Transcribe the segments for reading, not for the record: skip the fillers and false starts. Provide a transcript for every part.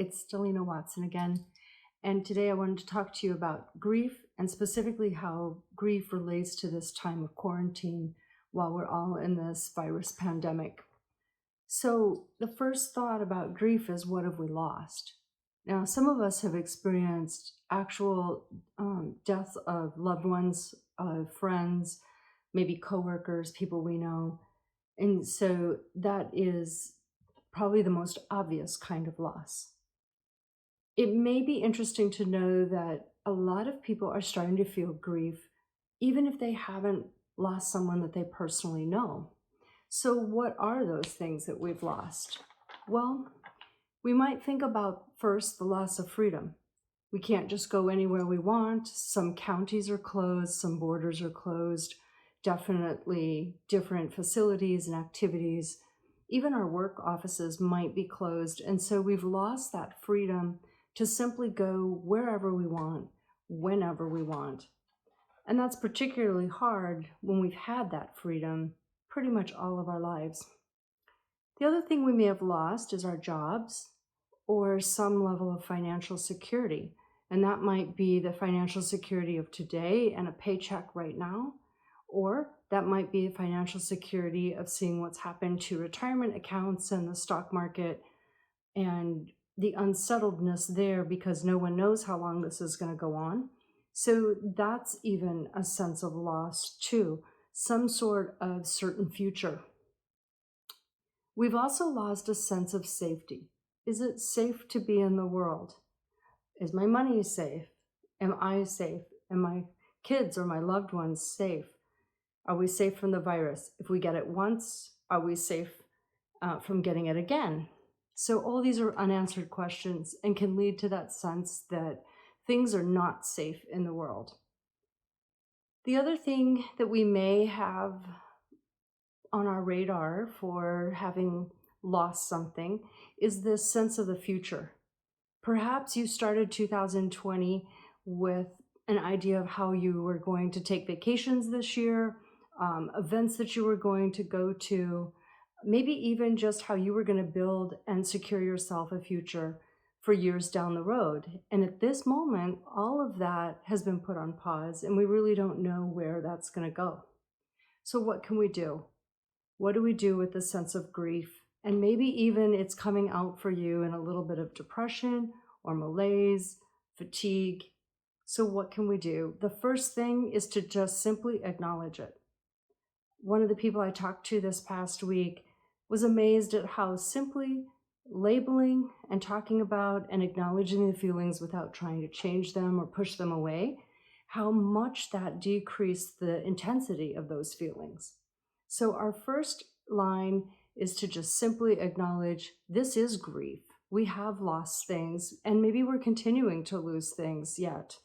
It's Delina Watson again. And today I wanted to talk to you about grief and specifically how grief relates to this time of quarantine while we're all in this virus pandemic. So, the first thought about grief is, what have we lost? Now, some of us have experienced actual deaths of loved ones, of friends, maybe coworkers, people we know. And so that is probably the most obvious kind of loss. It may be interesting to know that a lot of people are starting to feel grief, even if they haven't lost someone that they personally know. So, what are those things that we've lost? Well, we might think about first the loss of freedom. We can't just go anywhere we want. Some counties are closed, some borders are closed, definitely different facilities and activities. Even our work offices might be closed. And so we've lost that freedom to simply go wherever we want, whenever we want. And that's particularly hard when we've had that freedom pretty much all of our lives. The other thing we may have lost is our jobs or some level of financial security. And that might be the financial security of today and a paycheck right now, or that might be the financial security of seeing what's happened to retirement accounts and the stock market and the unsettledness there because no one knows how long this is going to go on. So that's even a sense of loss too, some sort of certain future. We've also lost a sense of safety. Is it safe to be in the world? Is my money safe? Am I safe? Am my kids or my loved ones safe? Are we safe from the virus? If we get it once, are we safe from getting it again? So all these are unanswered questions and can lead to that sense that things are not safe in the world. The other thing that we may have on our radar for having lost something is this sense of the future. Perhaps you started 2020 with an idea of how you were going to take vacations this year, events that you were going to go to, maybe even just how you were going to build and secure yourself a future for years down the road. And at this moment, all of that has been put on pause, and we really don't know where that's going to go. So what can we do? What do we do with the sense of grief? And maybe even it's coming out for you in a little bit of depression or malaise, fatigue. So what can we do? The first thing is to just simply acknowledge it. One of the people I talked to this past week was amazed at how simply labeling and talking about and acknowledging the feelings without trying to change them or push them away, how much that decreased the intensity of those feelings. So our first line is to just simply acknowledge this is grief. We have lost things, and maybe we're continuing to lose things yet.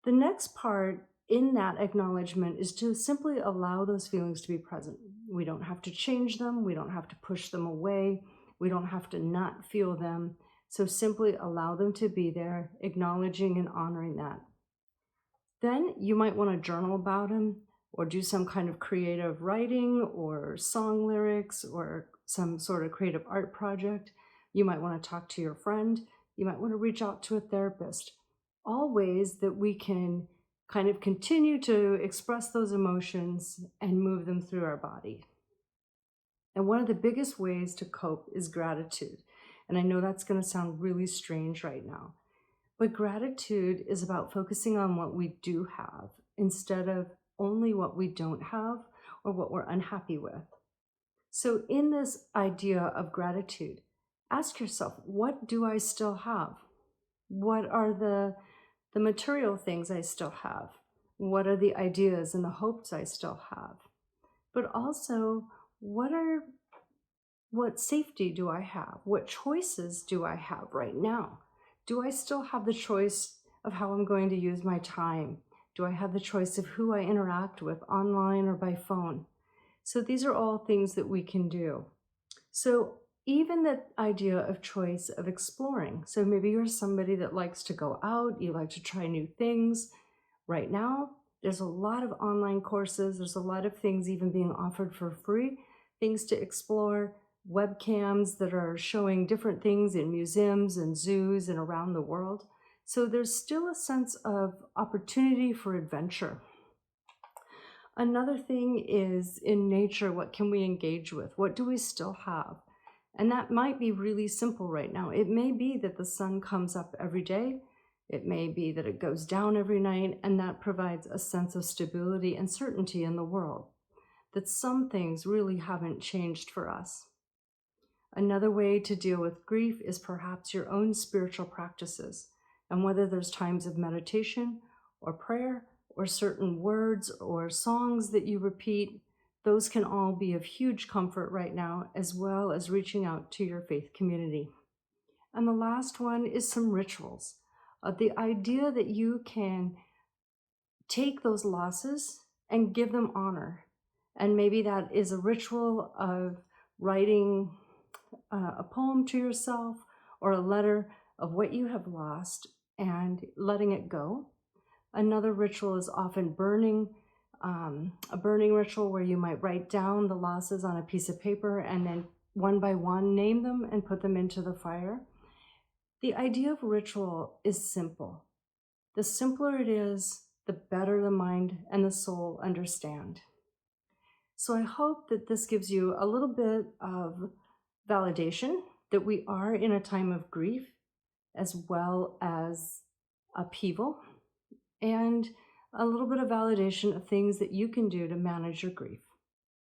The next part in that acknowledgement is to simply allow those feelings to be present. We don't have to change them. We don't have to push them away. We don't have to not feel them. So simply allow them to be there, acknowledging and honoring that. Then you might want to journal about them or do some kind of creative writing or song lyrics or some sort of creative art project. You might want to talk to your friend. You might want to reach out to a therapist. All ways that we can kind of continue to express those emotions and move them through our body. And one of the biggest ways to cope is gratitude. And I know that's going to sound really strange right now, but gratitude is about focusing on what we do have instead of only what we don't have or what we're unhappy with. So in this idea of gratitude, ask yourself, what do I still have? What are the material things I still have? What are the ideas and the hopes I still have? But also, what safety do I have? What choices do I have right now? Do I still have the choice of how I'm going to use my time? Do I have the choice of who I interact with online or by phone? So these are all things that we can do. So even the idea of choice of exploring. So maybe you're somebody that likes to go out, you like to try new things. Right now, there's a lot of online courses, there's a lot of things even being offered for free, things to explore webcams that are showing different things in museums and zoos and around the world. So there's still a sense of opportunity for adventure. Another thing is in nature, what can we engage with? What do we still have? And that might be really simple right now. It may be that the sun comes up every day. It may be that it goes down every night, and that provides a sense of stability and certainty in the world, that some things really haven't changed for us. Another way to deal with grief is perhaps your own spiritual practices, and whether there's times of meditation or prayer or certain words or songs that you repeat, those can all be of huge comfort right now, as well as reaching out to your faith community. And the last one is some rituals. The idea that you can take those losses and give them honor. And maybe that is a ritual of writing a poem to yourself or a letter of what you have lost and letting it go. Another ritual is often burning, a burning ritual where you might write down the losses on a piece of paper and then one by one name them and put them into the fire. The idea of ritual is simple. The simpler it is, the better the mind and the soul understand. So I hope that this gives you a little bit of validation that we are in a time of grief as well as upheaval, and a little bit of validation of things that you can do to manage your grief.